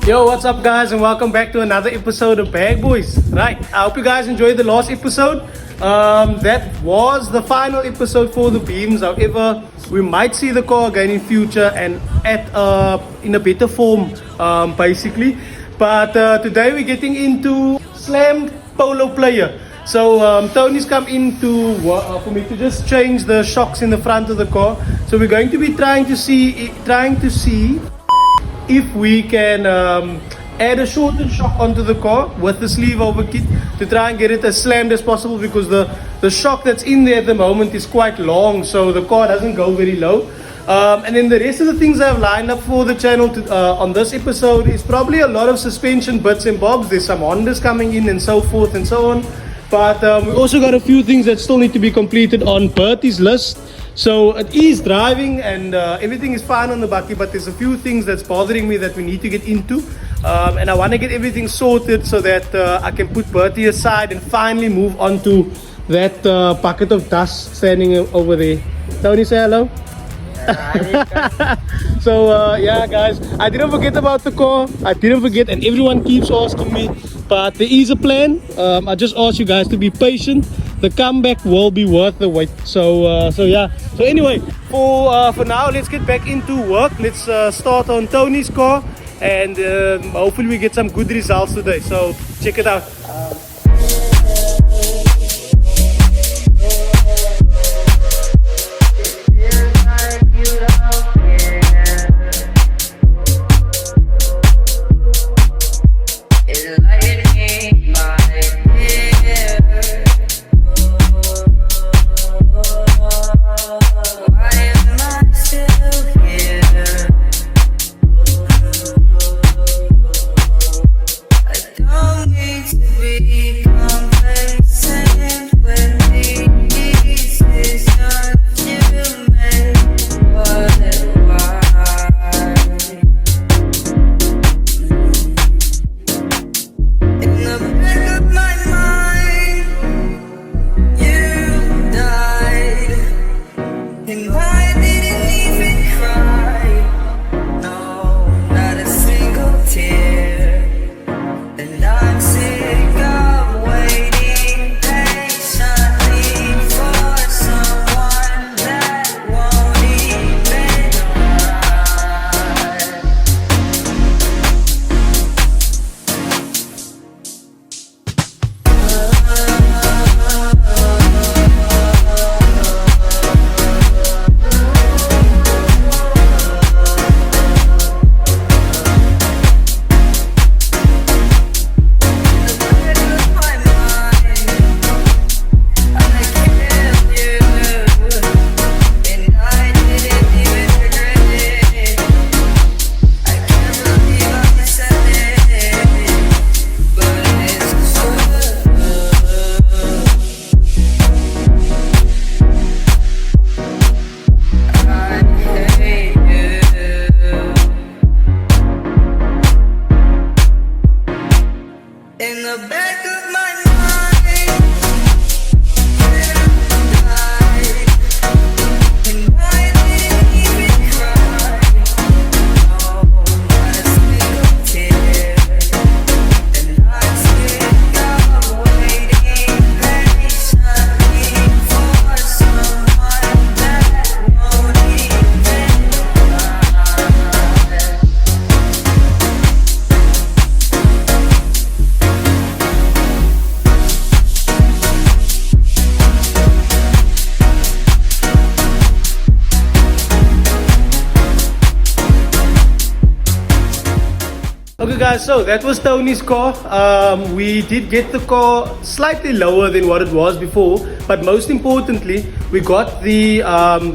Yo, what's up guys, and welcome back to another episode of Bag Boys. Right, I hope you guys enjoyed the last episode. That was the final episode for the beams. However, we might see the car again in future and in a better form, basically. But today we're getting into slammed polo player. So Tony's come in for me to just change the shocks in the front of the car. So we're going to be trying to see if we can add a shortened shock onto the car with the sleeve over kit to try and get it as slammed as possible, because the shock that's in there at the moment is quite long, so the car doesn't go very low. And then the rest of the things I've lined up for the channel on this episode is probably a lot of suspension bits and bobs. There's some Hondas coming in and so forth and so on. But we also got a few things that still need to be completed on Bertie's list. So it is driving and everything is fine on the bakkie, but there's a few things that's bothering me that we need to get into. And I want to get everything sorted so that I can put Bertie aside and finally move on to that bucket of dust standing over there. Tony, say hello. So yeah guys, I didn't forget about the car. I didn't forget, and everyone keeps asking me, but there is a plan. I just ask you guys to be patient. The comeback will be worth the wait. So yeah, so anyway, for now, let's get back into work. Let's start on Tony's car, and hopefully we get some good results today. So check it out. Okay guys, so that was Tony's car. We did get the car slightly lower than what it was before, but most importantly, we got the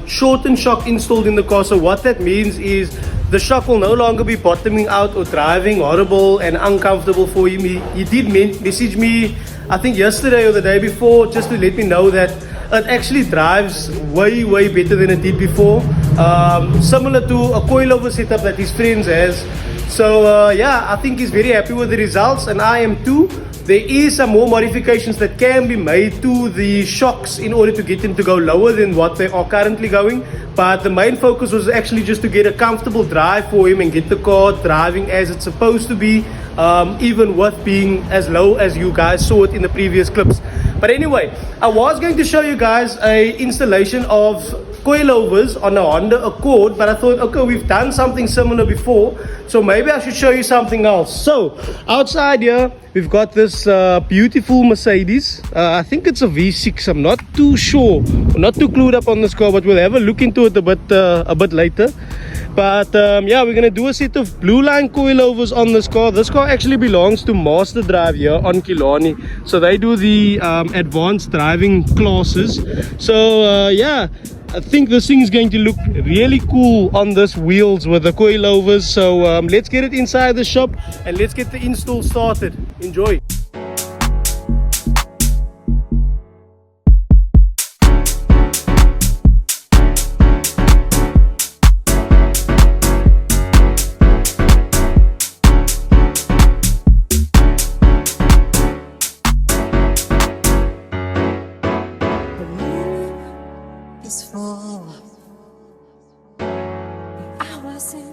shortened shock installed in the car. So what that means is the shock will no longer be bottoming out or driving horrible and uncomfortable for him. He did message me, I think yesterday or the day before, just to let me know that it actually drives way better than it did before. Similar to a coilover setup that his friends has. So yeah, I think he's very happy with the results, and I am too. there is some more modifications that can be made to the shocks in order to get them to go lower than what they are currently going. But the main focus was actually just to get a comfortable drive for him and get the car driving as it's supposed to be, even with being as low as you guys saw it in the previous clips. But anyway, I was going to show you guys a installation of coilovers on a Honda Accord, but I thought, okay, we've done something similar before, so maybe I should show you something else. So outside here we've got this beautiful Mercedes. I think it's a V6. I'm not too sure, not too clued up on this car, but we'll have a look into it a bit later. But yeah, we're gonna do a set of blue line coilovers on this car. This car actually belongs to MAZDA Drive here on Killarney, so they do the advanced driving classes. So yeah, I think this thing is going to look really cool on this wheels with the coilovers. So let's get it inside the shop and let's get the install started. Enjoy.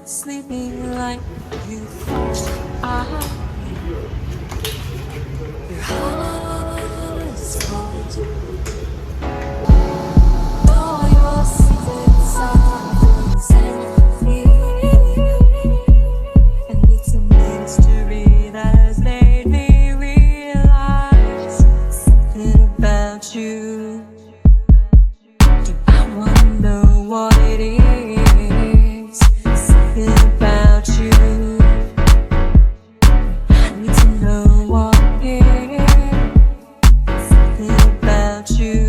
Sleeping like you thought I. Your heart is cold. All your secrets are set free, and it's a mystery that has made me realize something about you. I wanna know what it is. About you, I need to know what it is. Something about you.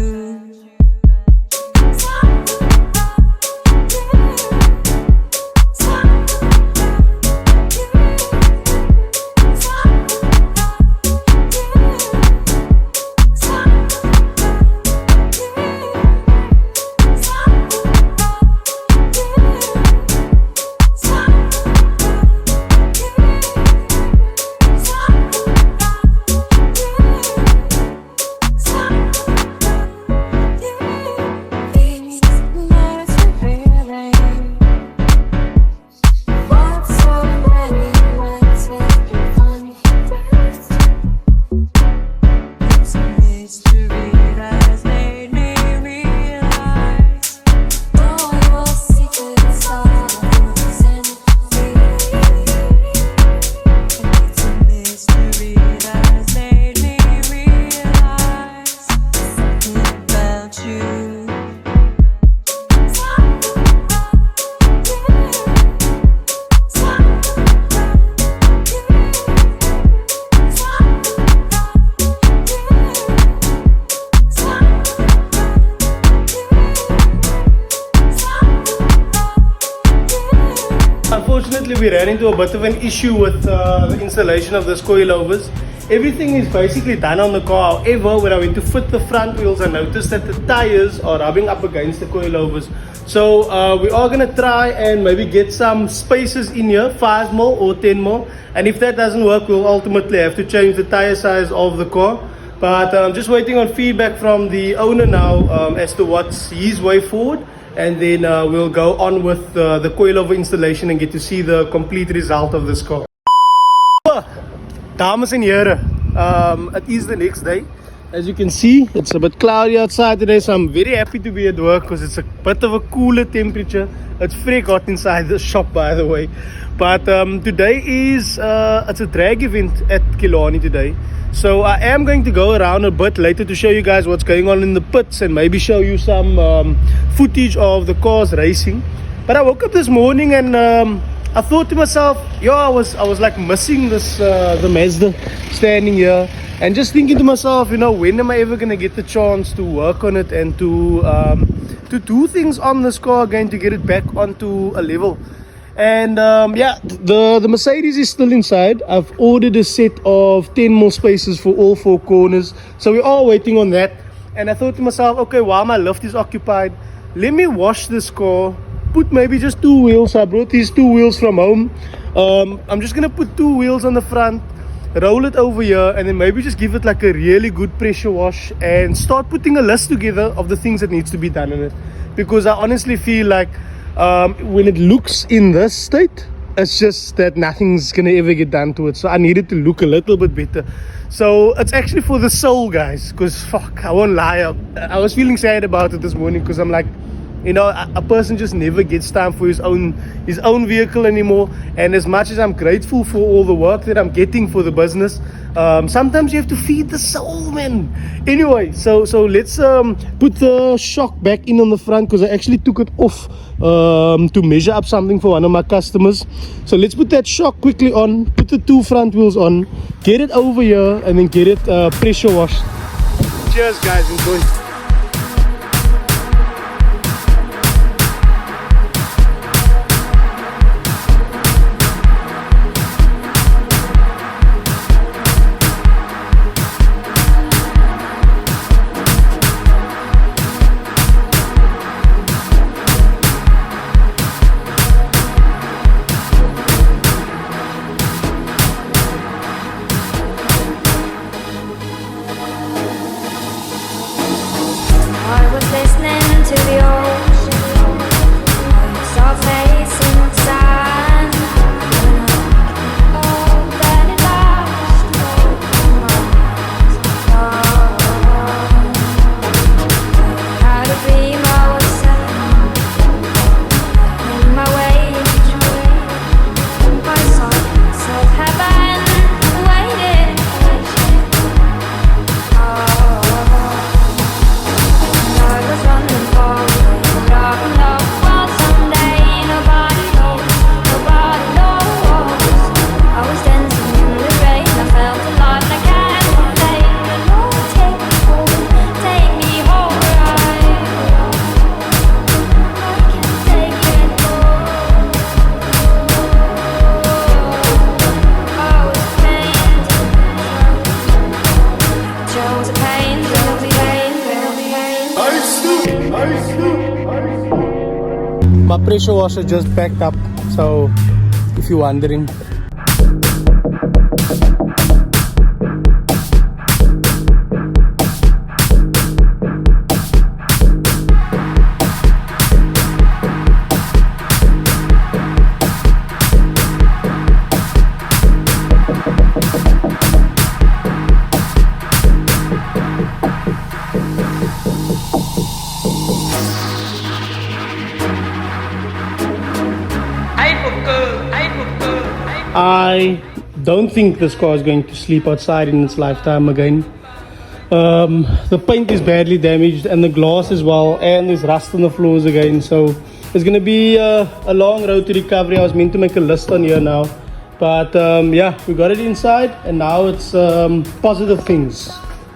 Unfortunately, we ran into a bit of an issue with the installation of this coilovers. Everything is basically done on the car. However, when I went to fit the front wheels, I noticed that the tires are rubbing up against the coilovers. So we are going to try and maybe get some spacers in here, 5 mil or 10 mil. And if that doesn't work, we'll ultimately have to change the tire size of the car. But I'm just waiting on feedback from the owner now as to what's his way forward. And then we'll go on with the coilover installation and get to see the complete result of this car. Dames en heren, it is the next day. As you can see, it's a bit cloudy outside today, so I'm very happy to be at work because it's a bit of a cooler temperature. It's freak hot inside the shop, by the way. But today is it's a drag event at Killarney today. So I am going to go around a bit later to show you guys what's going on in the pits and maybe show you some footage of the cars racing. But I woke up this morning and I thought to myself, yo, I was like missing this the Mazda standing here, and just thinking to myself, you know, when am I ever gonna get the chance to work on it and to do things on this car again, to get it back onto a level. And yeah, the Mercedes is still inside. I've ordered a set of 10 more spaces for all 4 corners, so we're all waiting on that. And I thought to myself, okay, while my lift is occupied, let me wash this car, put maybe just 2 wheels. I brought these 2 wheels from home. I'm just gonna put 2 wheels on the front, roll it over here, and then maybe just give it like a really good pressure wash and start putting a list together of the things that needs to be done in it. Because I honestly feel like when it looks in this state, it's just that nothing's gonna ever get done to it. So I need it to look a little bit better. So it's actually for the soul, guys, because fuck, I won't lie, I was feeling sad about it this morning, because I'm like, you know, a person just never gets time for his own vehicle anymore. And as much as I'm grateful for all the work that I'm getting for the business, sometimes you have to feed the soul, man. Anyway, so let's put the shock back in on the front, because I actually took it off to measure up something for one of my customers. So let's put that shock quickly on, put the 2 front wheels on, get it over here, and then get it pressure washed. Cheers, guys, enjoy. My pressure washer just backed up, so if you're wondering. I don't think this car is going to sleep outside in its lifetime again. The paint is badly damaged, and the glass as well, and there's rust on the floors again, so it's going to be a long road to recovery. I was meant to make a list on here now, but yeah, we got it inside, and now it's positive things,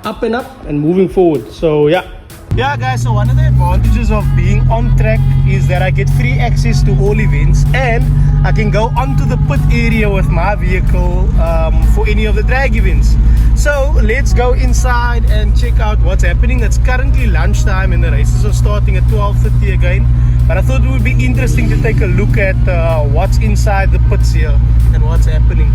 up and up and moving forward. So yeah, guys, so one of the advantages of being on track is that I get free access to all events, and I can go onto the pit area with my vehicle for any of the drag events. So let's go inside and check out what's happening. It's currently lunchtime and the races are starting at 12:30 again, but I thought it would be interesting to take a look at what's inside the pits here and what's happening.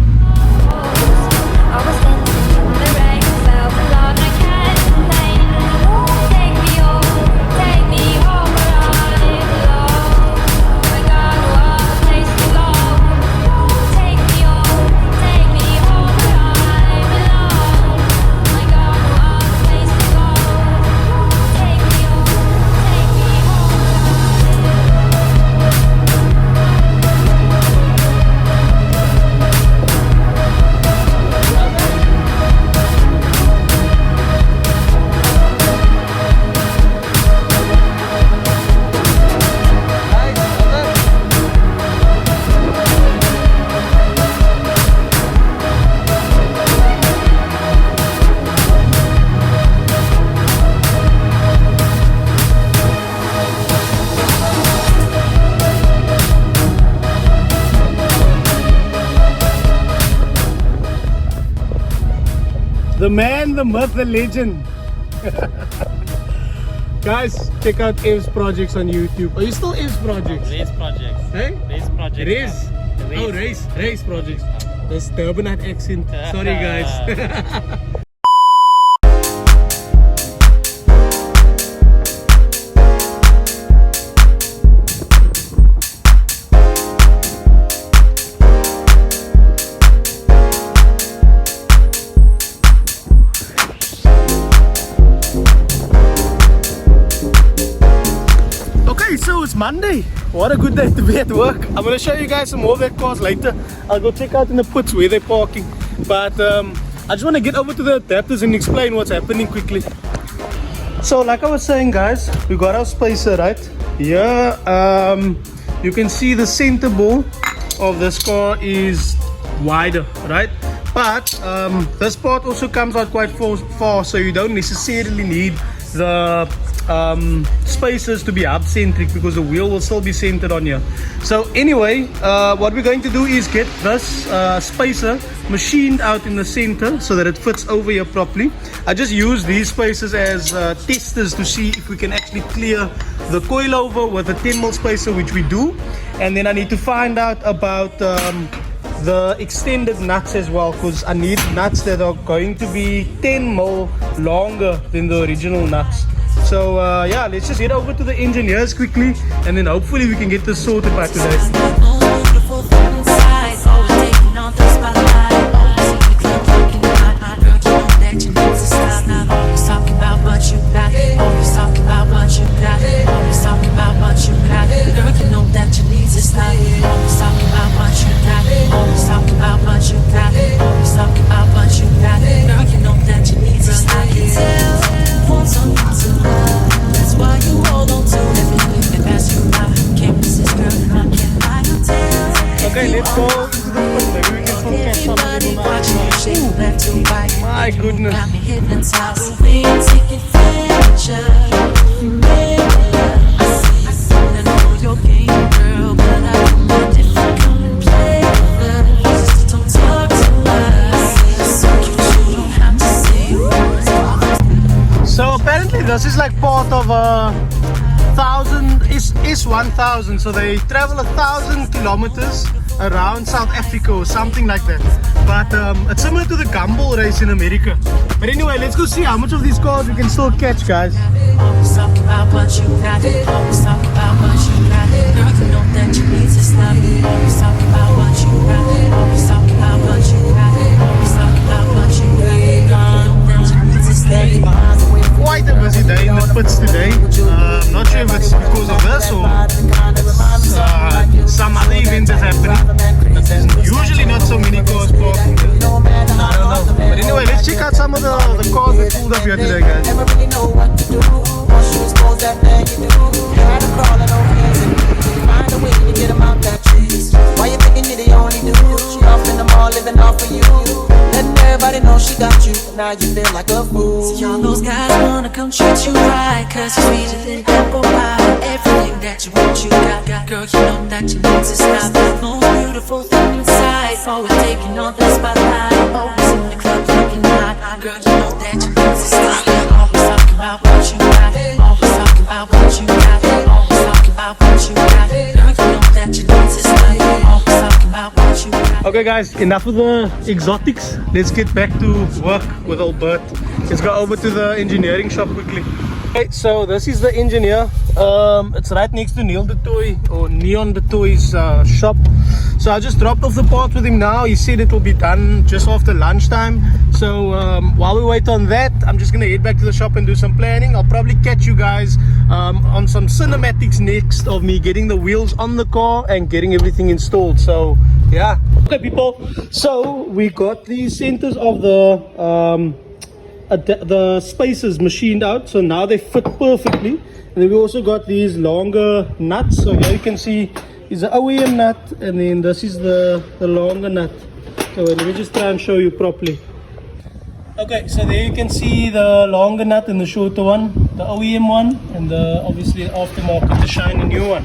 The man, the myth, the legend. Guys, check out Ev's projects on YouTube. Are you still Ev's projects? Raees projects. Hey? Raees projects. Raees. Yeah. Oh, Raees projects. This Durbanite accent. Sorry guys. So it's Monday. What a good day to be at work. I'm going to show you guys some more of that cars later. I'll go check out in the pits where they're parking. But I just want to get over to the adapters and explain what's happening quickly. So like I was saying guys, we got our spacer right here. You can see the center ball of this car is wider, right? But this part also comes out quite far, so you don't necessarily need the spacers to be hub centric because the wheel will still be centered on here. So anyway, what we're going to do is get this spacer machined out in the center so that it fits over here properly. I just use these spacers as testers to see if we can actually clear the coilover with a 10mm spacer, which we do. And then I need to find out about the extended nuts as well, because I need nuts that are going to be 10mm longer than the original nuts. So yeah, let's just head over to the engineers quickly, and then hopefully we can get this sorted by today. Okay, let's go into the pit. Maybe we can still catch something on the my goodness. So apparently this is like part of a 1000 is 1000, so they travel 1,000 kilometers around South Africa or something like that. But it's similar to the gumball race in America. But anyway, let's go see how much of these cars we can still catch, guys. Always talk about what you got. Always talk about what you got. Girl, you know that you need to stop. Always talk about what you got. Always talk about what you got. Always talk about what you got. Girl, you know that you need to stay. Quite a busy day in the pits today. Not sure if it's because of this or it's some other event that's happening. There's usually not so many cars parking. I don't know. But anyway, let's check out some of the cars that pulled up here today, guys. Why you thinking you're the only dude? She off in the mall, living off of you. Letting everybody know she got you, but now you feel like a fool. See, all those guys wanna come treat you right, cause you're sweeter than apple pie. Everything that you want, you got. Girl, you know that you need to stop. Most beautiful thing inside, always taking on the spotlight. Always in the club looking hot. Girl, you know that you need to stop. Always talking about what you got. Always talking about what you got. Always talking about what you got. Girl, you know that you need to stop. Always talking about what you got. Okay guys, enough of the exotics. Let's get back to work with old Bert. Let's go over to the engineering shop quickly. Okay, so this is the engineer. It's right next to Neon the Toy's shop. So I just dropped off the part with him now. He said it will be done just after lunchtime. So while we wait on that, I'm just gonna head back to the shop and do some planning. I'll probably catch you guys on some cinematics next of me getting the wheels on the car and getting everything installed. So yeah. Okay people, so we got the centers of the spacers machined out, so now they fit perfectly. And then we also got these longer nuts. So here you can see is the OEM nut, and then this is the longer nut. So let me just try and show you properly. Okay, so there you can see the longer nut and the shorter one, the OEM one, and the obviously aftermarket, the shiny new one.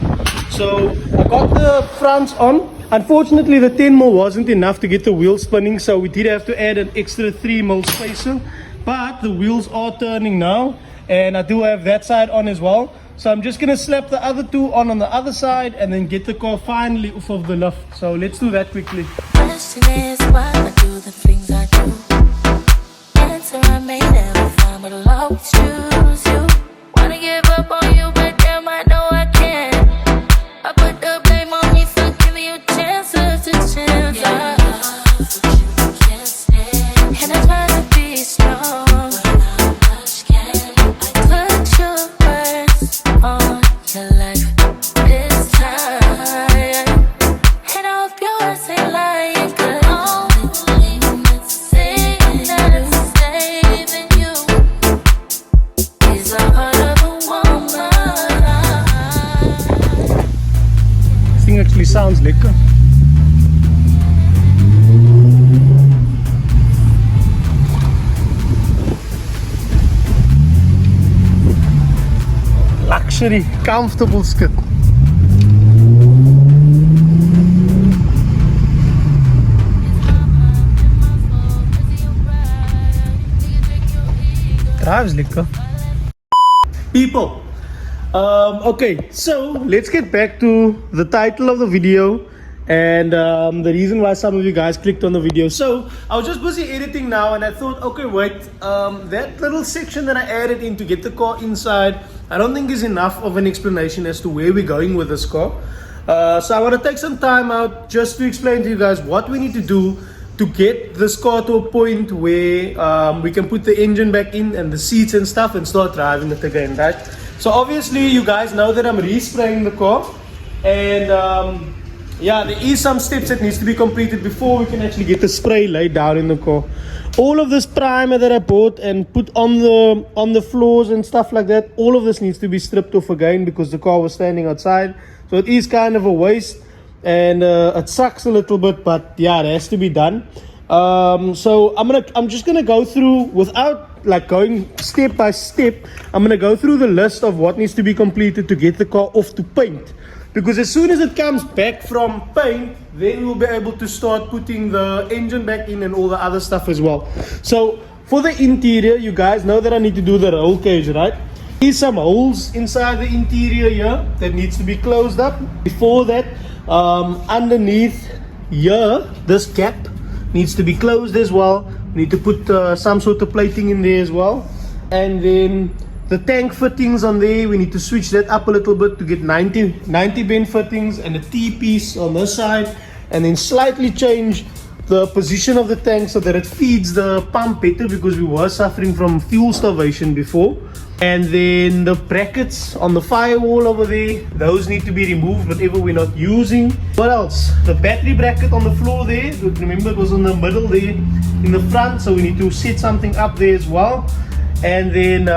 So I got the fronts on. Unfortunately, the 10mm wasn't enough to get the wheel spinning, so we did have to add an extra 3mm spacer. But the wheels are turning now, and I do have that side on as well. So I'm just gonna slap the other two on the other side and then get the car finally off of the lift. So let's do that quickly. Let's question is why I do the things I do. Answer I may never find, but I'll always choose you. Wanna give up on you, but damn, I know I can't. I put the blame on me for giving you chances to chance. Yeah, that's what you can't stand. And I try to be strong, but how much can I put your words on your life this time? And I hope your words ain't lying, 'cause only that's saying that it's saving you is the heart of a woman. This thing actually sounds lekker. Luxury, comfortable skit. Drives lekker. People, okay, so let's get back to the title of the video and the reason why some of you guys clicked on the video. So I was just busy editing now, and I thought, okay, wait, that little section that I added in to get the car inside, I don't think is enough of an explanation as to where we're going with this car. So I want to take some time out just to explain to you guys what we need to do to get this car to a point where we can put the engine back in and the seats and stuff and start driving it again, right? So obviously you guys know that I'm respraying the car, and yeah, there is some steps that needs to be completed before we can actually get the spray laid down in the car. All of this primer that I bought and put on the floors and stuff like that, all of this needs to be stripped off again because the car was standing outside. So it is kind of a waste, and it sucks a little bit, but yeah, it has to be done. So I'm just gonna go through without like going step by step. I'm gonna go through the list of what needs to be completed to get the car off to paint. Because as soon as it comes back from paint, then we'll be able to start putting the engine back in and all the other stuff as well. So for the interior, you guys know that I need to do the roll cage, right? There's some holes inside the interior here that needs to be closed up. Before that, underneath here, this gap needs to be closed as well. We need to put some sort of plating in there as well. And then the tank fittings on there, we need to switch that up a little bit to get 90 bend fittings and a T-piece on this side, and then slightly change the position of the tank so that it feeds the pump better, because we were suffering from fuel starvation before. And then the brackets on the firewall over there, those need to be removed, whatever we're not using. What else? The battery bracket on the floor there, remember it was in the middle there in the front, so we need to set something up there as well. And then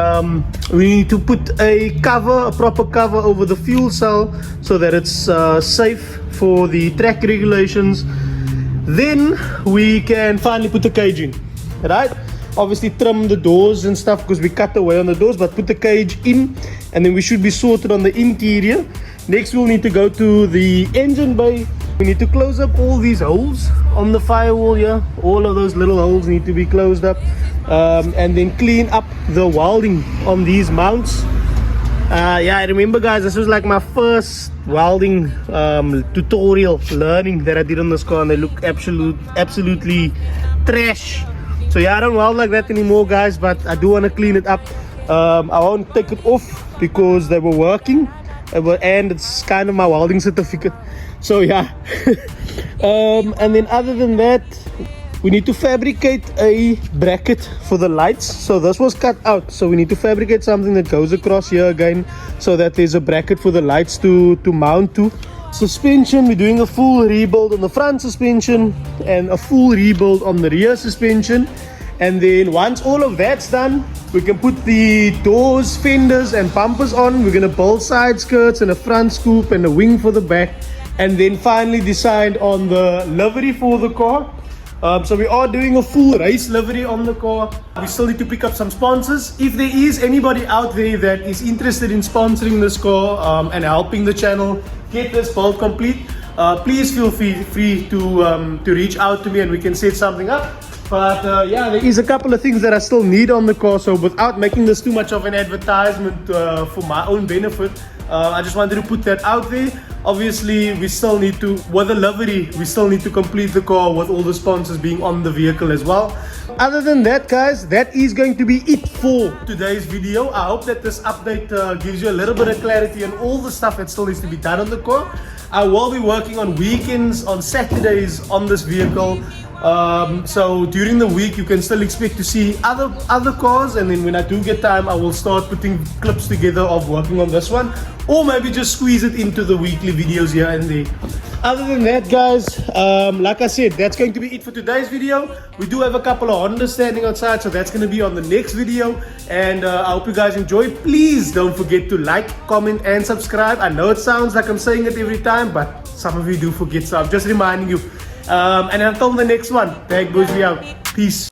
we need to put a proper cover over the fuel cell so that it's safe for the track regulations. Then we can finally put the cage in, right? Obviously trim the doors and stuff because we cut away on the doors, but put the cage in, and then we should be sorted on the interior. Next we'll need to go to the engine bay. We need to close up all these holes on the firewall here. All of those little holes need to be closed up, and then clean up the welding on these mounts. Yeah, I remember guys, this was like my first welding tutorial learning that I did on this car, and they look absolutely trash. So yeah, I don't weld like that anymore guys, but I do want to clean it up. I won't take it off because they were working, and it's kind of my welding certificate. So yeah. And then other than that, we need to fabricate a bracket for the lights. So this was cut out, so we need to fabricate something that goes across here again, so that there's a bracket for the lights to mount to. Suspension, we're doing a full rebuild on the front suspension and a full rebuild on the rear suspension. And then once all of that's done, we can put the doors, fenders and bumpers on. We're going to build side skirts and a front scoop and a wing for the back, and then finally decide on the livery for the car. So we are doing a full race livery on the car. We still need to pick up some sponsors. If there is anybody out there that is interested in sponsoring this car and helping the channel get this build complete, please feel free to reach out to me and we can set something up. But yeah, there is a couple of things that I still need on the car. So without making this too much of an advertisement for my own benefit, I just wanted to put that out there. obviously we still need to, with the livery, we still need to complete the car with all the sponsors being on the vehicle as well. Other than that, guys, that is going to be it for today's video. I hope that this update gives you a little bit of clarity on all the stuff that still needs to be done on the car. I will be working on weekends, on Saturdays on this vehicle. So during the week you can still expect to see other cars, and then when I do get time I will start putting clips together of working on this one, or maybe just squeeze it into the weekly videos here and there. Other than that, guys, like I said, that's going to be it for today's video. We do have a couple of Hondas standing outside, so that's going to be on the next video, and I hope you guys enjoy. Please don't forget to like, comment and subscribe. I know it sounds like I'm saying it every time, but some of you do forget, so I'm just reminding you. And until the next one, Bag Boys, we out. Peace.